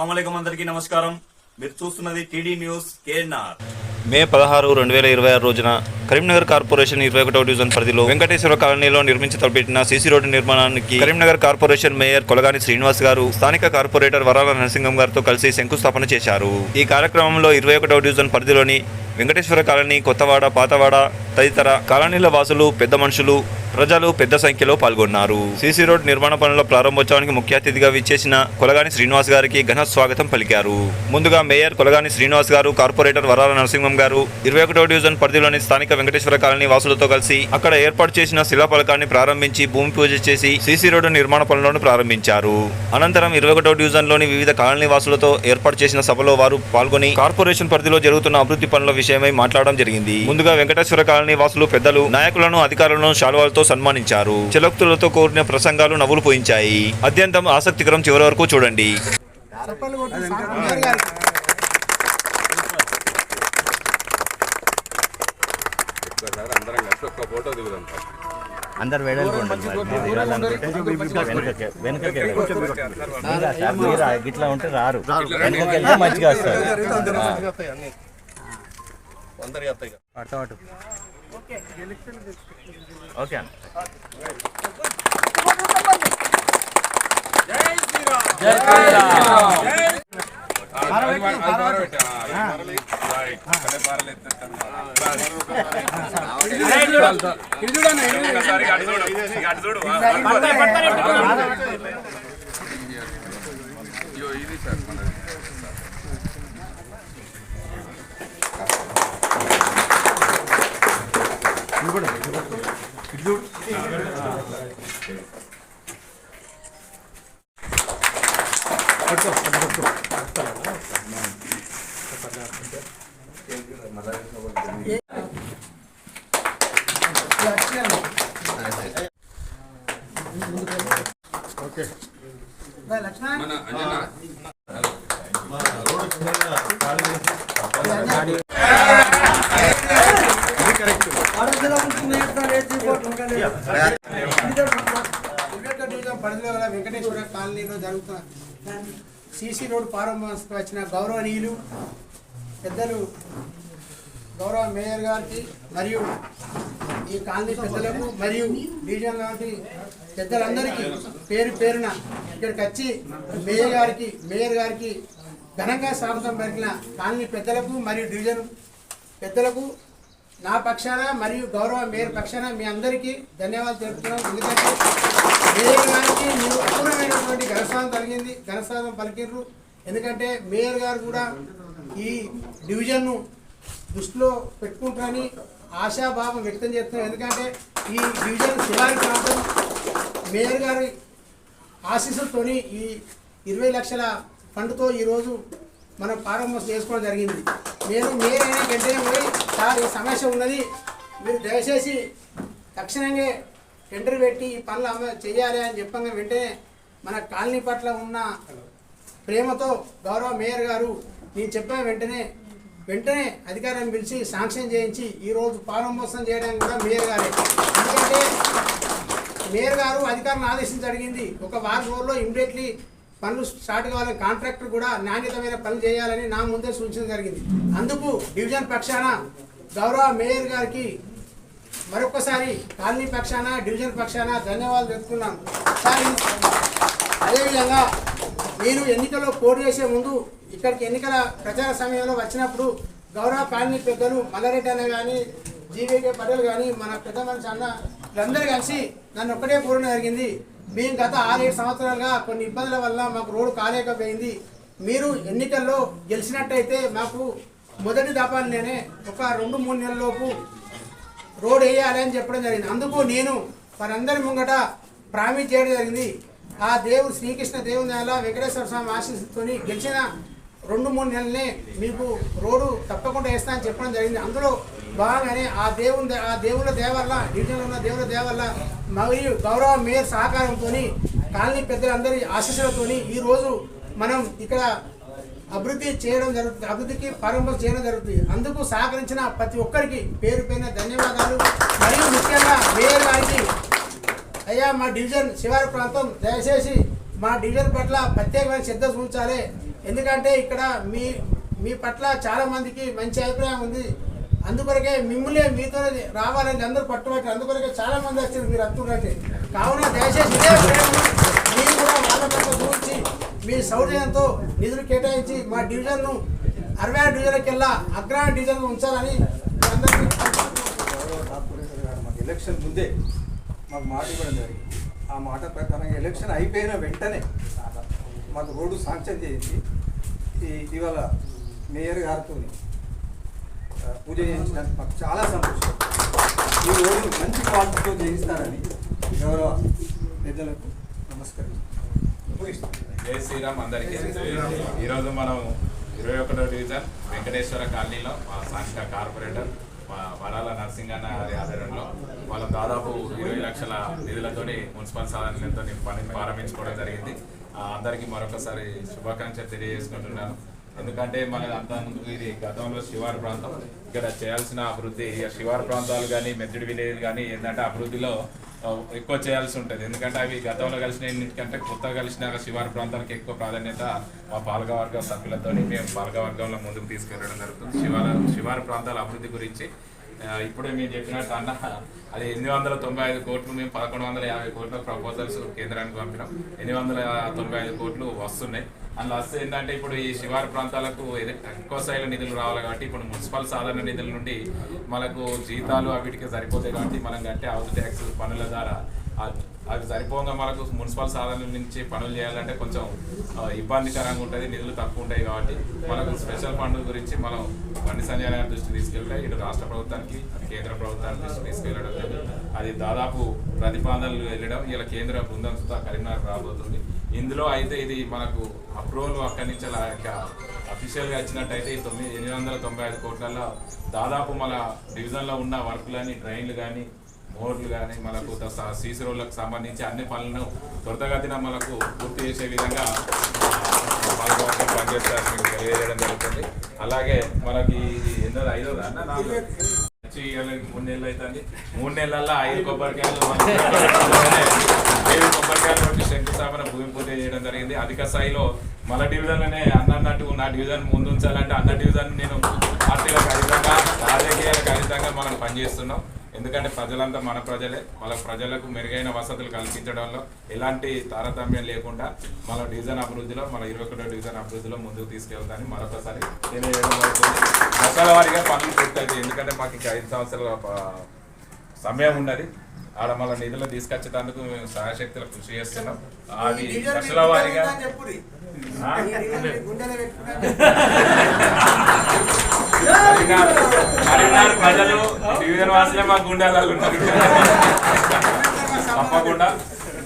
అస్సలాముఅలైకుం అందరికీ నమస్కారం. మీరు చూస్తున్నది టీడీ న్యూస్ కేఎన్ఆర్. మే 16, 2026 రోజున కరీంనగర్ కార్పొరేషన్ 21వ డివిజన్ పరిధిలో వెంకటేశ్వర కాలనీలో నిర్మించి తలపెట్టిన సీసీ రోడ్డు నిర్మాణానికి కరీంనగర్ కార్పొరేషన్ మేయర్ కొలగాని శ్రీనివాస్ గారు స్థానిక కార్పొరేటర్ వరాల నరసింహం గారితో కలిసి శంకుస్థాపన చేశారు. ఈ కార్యక్రమంలో 21వ డివిజన్ పరిధిలోని వెంకటేశ్వర కాలనీ, కొత్తవాడ, పాతవాడ తదితర కాలనీల వాసులు, పెద్ద మనుషులు, ప్రజలు పెద్ద సంఖ్యలో పాల్గొన్నారు. సీసీ రోడ్ నిర్మాణ పనుల ప్రారంభోత్సవానికి ముఖ్య అతిథిగా విచ్చేసిన కొలగాని శ్రీనివాస్ గారికి ఘన స్వాగతం పలికారు. ముందుగా మేయర్ కొలగాని శ్రీనివాస్ గారు, కార్పొరేటర్ వరాల నరసింహం గారు 21వ డివిజన్ పరిధిలోని స్థానిక వెంకటేశ్వర కాలనీ వాసులతో కలిసి అక్కడ ఏర్పాటు చేసిన శిలాఫలకాన్ని ప్రారంభించి భూమి పూజ చేసి సీసీ రోడ్డు నిర్మాణ పనులను ప్రారంభించారు. అనంతరం 21వ డివిజన్లోని వివిధ కాలనీ వాసులతో ఏర్పాటు చేసిన సభలో వారు పాల్గొని కార్పొరేషన్ పరిధిలో జరుగుతున్న అభివృద్ధి పనుల విషయమై మాట్లాడడం జరిగింది. ముందుగా వెంకటేశ్వర కాలనీ వాసులు పెద్దలు, నాయకులను, అధికారులను శాలువాలతో సన్మానించారు. చెలక్తులతో కూడిన ప్రసంగాలు నవ్వులు పోయించాయి. అత్యంతం ఆసక్తికరం. చివరి వరకు చూడండి. అందరు ఇట్లా ఉంటే రారు, వెనకకెళ్తే మంచిగా వస్తారు. ఓకే పరిధిలో గల వెంకటేశ్వర కాలనీలో జరుగుతున్న సీసీ రోడ్డు ప్రారంభోత్సవం వచ్చిన గౌరవనీయులు పెద్దలు గౌరవ మేయర్ గారికి మరియు ఈ కాలనీ పెద్దలకు మరియు డివిజన్ లాంటి పెద్దలందరికీ పేరు పేరున ఇక్కడికి వచ్చి మేయర్ గారికి ఘనంగా స్వాగతం పలికిన కాలనీ పెద్దలకు మరియు డివిజన్ పెద్దలకు నా పక్షాన మరియు గౌరవ మేయర్ పక్షాన మీ అందరికీ ధన్యవాదాలు తెలుపుతున్నాం. ఎందుకంటే మేయర్ గారికి మీరు అపూర్వమైనటువంటి ఘనస్వాగతం పలికిర్రు. ఎందుకంటే మేయర్ గారు కూడా ఈ డివిజన్ను దృష్టిలో పెట్టుకుంటారని ఆశాభావం వ్యక్తం చేస్తున్నారు. ఎందుకంటే ఈ డివిజన్ శివారి ప్రాంతం మేయర్ గారి ఆశీస్సులతో ఈ 20 లక్షల ఫండ్తో ఈరోజు మనం ప్రారంభోత్సవం చేసుకోవడం జరిగింది. నేను మేయర్ అయినా వెంటనే పోయి సార్ ఈ సమస్య ఉన్నది, మీరు దయచేసి తక్షణంగా టెండర్ పెట్టి ఈ పనులు చేయాలి అని చెప్పంగా వెంటనే మన కాలనీ పట్ల ఉన్న ప్రేమతో గౌరవ మేయర్ గారు నేను చెప్పిన వెంటనే అధికారాన్ని పిలిచి శాంక్షన్ చేయించి ఈరోజు ప్రారంభోత్సవం చేయడానికి కూడా మేయర్ గారే. ఎందుకంటే మేయర్ గారు అధికారులను ఆదేశించి అడిగింది ఒక వారం రోజుల్లో ఇమ్మీడియట్లీ పనులు స్టార్ట్ కావాలని, కాంట్రాక్టర్ కూడా నాణ్యతమైన పనులు చేయాలని నా ముందే సూచించడం జరిగింది. అందుకు డివిజన్ పక్షాన గౌరవ మేయర్ గారికి మరొకసారి కాలనీ పక్షాన డివిజన్ పక్షాన ధన్యవాదాలు చెప్తున్నాను. అదేవిధంగా నేను ఎన్నికల్లో పోటీ చేసే ముందు ఇక్కడికి ఎన్నికల ప్రచార సమయంలో వచ్చినప్పుడు గౌరవ కాలనీ పెద్దలు మల్లారెడ్డి అన్న కానీ, జీవీకే పటేల్ కానీ, మన పెద్ద మనిషి అన్న వీళ్ళందరూ కలిసి నన్ను ఒక్కటే కోరడం జరిగింది. మేము గత 6-7 సంవత్సరాలుగా కొన్ని ఇబ్బందుల వల్ల మాకు రోడ్డు కాలేకపోయింది. మీరు ఎన్నికల్లో గెలిచినట్టయితే మాకు మొదటి దఫాలోనే ఒక 2-3 నెలల లోపు రోడ్ వేయాలి అని చెప్పడం జరిగింది. అందుకు నేను వారందరి ముంగట ప్రామిస్ చేయడం జరిగింది. ఆ దేవుడు శ్రీకృష్ణ దేవుని వల్ల వెంకటేశ్వర స్వామి ఆశీస్సుతో గెలిచిన 2-3 నెలలనే మీకు రోడ్డు తప్పకుండా వేస్తా అని చెప్పడం జరిగింది. అందులో బాగానే ఆ దేవుళ్ళ దేవల్ల, డివిజన్లో ఉన్న దేవుళ్ళ దేవల్ల మరియు గౌరవ మేయర్ సహకారంతో, కాలనీ పెద్దలందరి ఆశీస్సులతో ఈరోజు మనం ఇక్కడ అభివృద్ధి చేయడం జరుగుతుంది, అభివృద్ధికి ప్రారంభం చేయడం జరుగుతుంది. అందుకు సహకరించిన ప్రతి ఒక్కరికి పేరు పైన ధన్యవాదాలు. మరియు ముఖ్యంగా మేయర్ గారికి, అయ్యా మా డివిజన్ శివారు ప్రాంతం దయచేసి మా డివిజన్ పట్ల ప్రత్యేకమైన శ్రద్ధ చూపించాలి. ఎందుకంటే ఇక్కడ మీ పట్ల చాలా మందికి మంచి అభిప్రాయం ఉంది. అందుకొరకే మిమ్మల్ని మీతో రావాలని అందరూ పట్టుబట్టి అందుకొరకే చాలా మంది వచ్చారు మీరు అత్తున్నట్టే. కావున దయచేసి ఇదే ప్రేమను మీరు కూడా వాళ్ళ పట్ల చూసి మీ సౌజన్యంతో నిధులు కేటాయించి మా డివిజన్ను 66 డివిజన్లకెల్లా అగ్రహార డివిజన్ ఉంచాలని అందరికీ మాకు ఎలక్షన్ ముందే మాకు మాట ఇవ్వడం జరిగింది. ఆ మాట ప్రకారంగా ఎలక్షన్ అయిపోయిన వెంటనే మాకు రోడ్డు శాంక్షన్ చేయించి ఇవాళ మేయర్ గారితో పూజ చేయించడానికి మాకు చాలా సంతోషం. ఈ రోడ్డు మంచి క్వాలిటీతో చేయిస్తారని గౌరవ పెద్దలకు నమస్కరిస్తాం. జై శ్రీరామ్ అందరికీ. ఈరోజు మనం 21వ డివిజన్ వెంకటేశ్వర కాలనీలో మా స్థానిక కార్పొరేటర్ మా వరాల నరసింగన్న గారి ఆధ్వర్యంలో వాళ్ళు దాదాపు 20 లక్షల నిధులతోని మున్సిపల్ సాధనలతో పనిని ప్రారంభించుకోవడం జరిగింది. అందరికీ మరొకసారి శుభాకాంక్షలు తెలియజేసుకుంటున్నాను. ఎందుకంటే మన అంత ముందు ఇది గతంలో శివారు ప్రాంతం, ఇక్కడ చేయాల్సిన అభివృద్ధి శివారు ప్రాంతాలు కానీ మెత్తడి విలేజ్ కానీ ఏంటంటే అభివృద్ధిలో ఎక్కువ చేయాల్సి ఉంటుంది. ఎందుకంటే అవి గతంలో కలిసిన ఎన్నికంటే కొత్తగా కలిసిన శివారు ప్రాంతాలకు ఎక్కువ ప్రాధాన్యత మా పాలకవర్గ సభ్యులతో మేము పాలకవర్గంలో ముందుకు తీసుకెళ్ళడం జరుగుతుంది. శివారు ప్రాంతాల అభివృద్ధి గురించి ఇప్పుడే మేము చెప్పినట్టు అన్న అది 895 కోట్లు మేము 1150 కోట్ల ప్రపోజల్స్ కేంద్రానికి పంపినాం. 895 కోట్లు వస్తున్నాయి. అందులో వస్తే ఏంటంటే ఇప్పుడు ఈ శివారు ప్రాంతాలకు ఎక్కువ స్థాయిలో నిధులు రావాలి కాబట్టి ఇప్పుడు మున్సిపల్ సాధారణ నిధుల నుండి మనకు జీతాలు వీటికి సరిపోతాయి కాబట్టి మనం కట్టే హౌస్ ట్యాక్స్ పనుల ద్వారా అది సరిపోగా మనకు మున్సిపల్ సాధనల నుంచి పనులు చేయాలంటే కొంచెం ఇబ్బందికరంగా ఉంటుంది, నిధులు తక్కువ ఉంటాయి. కాబట్టి మనకు స్పెషల్ ఫండ్ గురించి మనం బండి సంజయ్ గారి దృష్టి తీసుకెళ్తే ఇటు రాష్ట్ర ప్రభుత్వానికి కేంద్ర ప్రభుత్వానికి దృష్టి తీసుకెళ్లడం జరిగింది. అది దాదాపు ప్రతిపాదనలు వెళ్ళడం ఇలా కేంద్ర బృందంతో కరీంనగర్ రాబోతుంది. ఇందులో అయితే ఇది మనకు అప్రూవల్ అక్కడి నుంచి అఫీషియల్గా వచ్చినట్టయితే 895 కోట్లలో దాదాపు మన డివిజన్లో ఉన్న వర్కులని డ్రైన్లు కానీ మోర్లు కానీ మనకు సీసీ రోడ్లకు సంబంధించి అన్ని పనులను త్వరితగతిన మనకు పూర్తి చేసే విధంగా పాలకవర్గం పనిచేస్తారని మీకు తెలియజేయడం జరుగుతుంది. అలాగే మనకి ఇది 5వ అన్న 3 నెలలు అవుతుంది. 3 నెలల్లో 5 కొబ్బరికాయలు 5 కొబ్బరికాయలు కొట్టి శంకుస్థాపన భూమి పూజ చేయడం జరిగింది. అధిక స్థాయిలో మన డివిజన్లోనే అన్నట్టు నా డివిజన్ ముందు ఉంచాలంటే అన్న డివిజన్ నేను పార్టీలకు అతీతంగా రాజకీయాలకు అతీతంగా మనం పనిచేస్తున్నాం. ఎందుకంటే ప్రజలంతా మన ప్రజలే, వాళ్ళ ప్రజలకు మెరుగైన వసతులు కల్పించడంలో ఎలాంటి తారతమ్యం లేకుండా మన డివిజన్ అభివృద్ధిలో మన 21వ డివిజన్ అభివృద్ధిలో ముందుకు తీసుకెళ్తానని మరొకసారి తెలియజేయడం జరుగుతుంది. దశల వారీగా పనులు పూర్తయితాయి. ఎందుకంటే మాకు ఇంకా 5 సంవత్సరాల సమయం ఉన్నది. ఆడ మన నిధులు తీసుకొచ్చేందుకు మేము సహాయశక్తులు కృషి చేస్తున్నాం. అది దశల వారీగా కరీంనగర్ ప్రజలు డివిజన్ వాసులే మా గుండెలు ఉంటారు.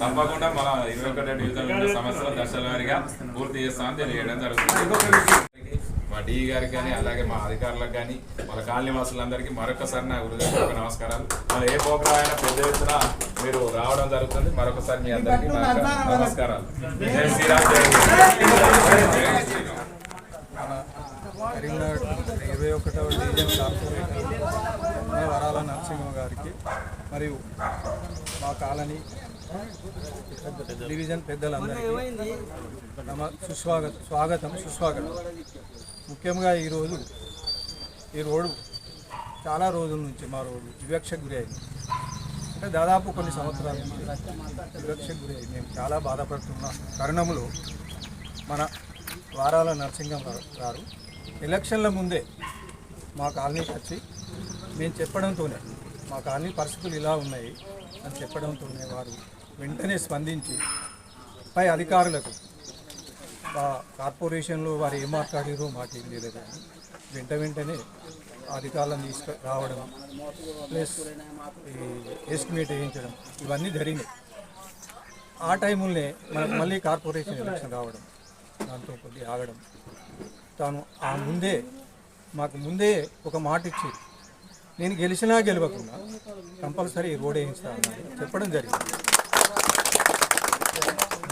తప్పకుండా మన 21వ డివిజన్ ఉండే సమస్యలు దశల వారీగా పూర్తి చేస్తామని తెలియజేయడం జరుగుతుంది. మా డి గారికి కానీ అలాగే మా అధికారులకు కానీ మన కాలనీ వాసులందరికీ మరొకసారి నా హృదయపూర్వక నమస్కారాలు. మన ఏ ప్రోగ్రాం అయినా పెద్ద ఎత్తున మీరు రావడం జరుగుతుంది. మరొకసారి మీ అందరికీ నమస్కారాలు. జై శ్రీరామ్. కరీంనగర్ 21వ డివిజన్ కార్పొరేటర్ వరాల నరసింహ గారికి మరియు మా కాలనీ డివిజన్ పెద్దలందరికీ స్వాగతం సుస్వాగతం. ముఖ్యంగా ఈ రోడ్డు చాలా రోజుల నుంచి మా రోడ్డు వివక్షకు గురి అయింది. అంటే దాదాపు కొన్ని సంవత్సరాల నుంచి వివక్షకు గురి అయింది. మేము చాలా బాధపడుతున్న తరుణంలో మన వారాల నరసింహం గారు ఎలక్షన్ల ముందే మా కాలనీకి వచ్చి మేము చెప్పడంతోనే మా కాలనీ పరిస్థితులు ఇలా ఉన్నాయి అని చెప్పడంతోనే వారు వెంటనే స్పందించి పై అధికారులకు కార్పొరేషన్లో వారు ఏం మాట్లాడారో మాకేం తెలియదు కానీ వెంటనే అధికారులను తీసుకురావడం ప్లస్ ఎస్టిమేట్ వేయించడం ఇవన్నీ జరిగినాయి. ఆ టైంలోనే మనకు మళ్ళీ కార్పొరేషన్ ఎలక్షన్ రావడం, దాంతో కొద్దిగా ఆగడం. తాను మాకు ముందే ఒక మాట ఇచ్చి నేను గెలిచినా గెలవకుండా కంపల్సరీ రోడ్ వేయిస్తానని చెప్పడం జరిగింది.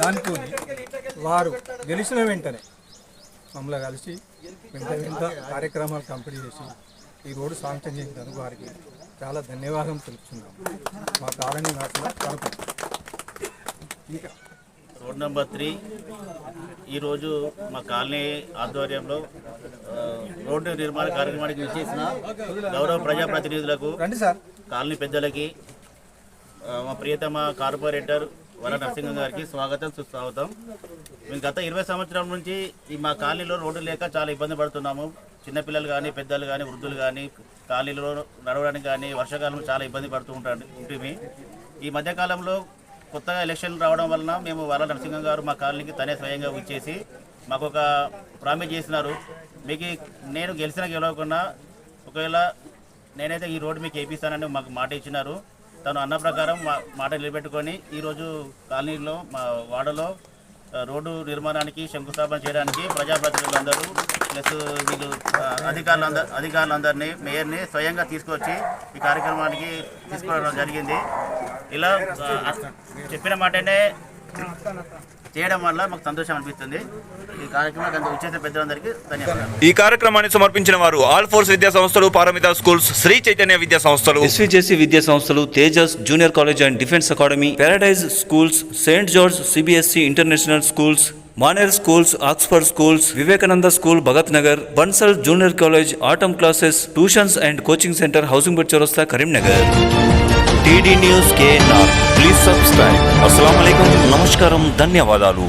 దాంతో వారు గెలిచిన వెంటనే మమ్మల్ని కలిసి వెంట కార్యక్రమాలు కంప్లీట్ చేసి ఈ రోడ్డు శాంక్షన్ చేసినందుకు వారికి చాలా ధన్యవాదం తెలుపుతున్నాం. మా కాలనీ నాటిన కనుక ఇంకా రోడ్ నెంబర్ 3 ఈరోజు మా కాలనీ ఆధ్వర్యంలో రోడ్డు నిర్మాణ కార్యక్రమానికి విచ్చేసిన గౌరవ ప్రజాప్రతినిధులకు, కాలనీ పెద్దలకి, మా ప్రియతమ కార్పొరేటర్ వర నరసింహ గారికి స్వాగతం సుస్వాగతం. మేము గత 20 సంవత్సరాల నుంచి ఈ మా కాలనీలో రోడ్డు లేక చాలా ఇబ్బంది పడుతున్నాము. చిన్నపిల్లలు కానీ, పెద్దలు కానీ, వృద్ధులు కానీ కాలనీలో నడవడానికి కానీ వర్షాకాలంలో చాలా ఇబ్బంది పడుతూ ఉంటుంది. ఈ మధ్యకాలంలో కొత్తగా ఎలక్షన్లు రావడం వలన మేము వర నరసింహ గారు మా కాలనీకి తనే స్వయంగా వచ్చేసి మాకు ఒక ప్రామిస్ చేసినారు. మీకు నేను గెలవకుండా ఒకవేళ నేనైతే ఈ రోడ్డు మీకు వేపిస్తానని మాకు మాట ఇచ్చినారు. తను అన్న ప్రకారం మాట నిలబెట్టుకొని ఈరోజు కాలనీలో మా వాడలో రోడ్డు నిర్మాణానికి శంకుస్థాపన చేయడానికి ప్రజాప్రతినిధులందరూ ప్లస్ వీళ్ళు అధికారులందరినీ, మేయర్ని స్వయంగా తీసుకొచ్చి ఈ కార్యక్రమానికి తీసుకోవడం జరిగింది. ఇలా చెప్పిన మాటనే చేయడం వల్ల మాకు సంతోషం అనిపిస్తుంది. ఈ కార్యక్రమానికి వచ్చేసిన పెద్దలందరికీ ధన్యవాదాలు. ఈ కార్యక్రమాన్ని సమర్పించిన వారు ఆల్ ఫోర్స్ విద్యా సంస్థలు, పారమిత స్కూల్స్, శ్రీ చైతన్య విద్యా సంస్థలు, ఎస్విజేసి విద్యా సంస్థలు, Tejas junior college and defence academy, paradise schools, saint George CBSE international schools, Maner schools, Oxford schools, Vivekananda school Bhagat Nagar, Bansal junior college, atom classes, tuitions and coaching centre, housing board చౌరస్తా, Karimnagar. TD news KNR. Please subscribe. అస్సలాము అలైకుం. నమస్కారం. ధన్యవాదాలు.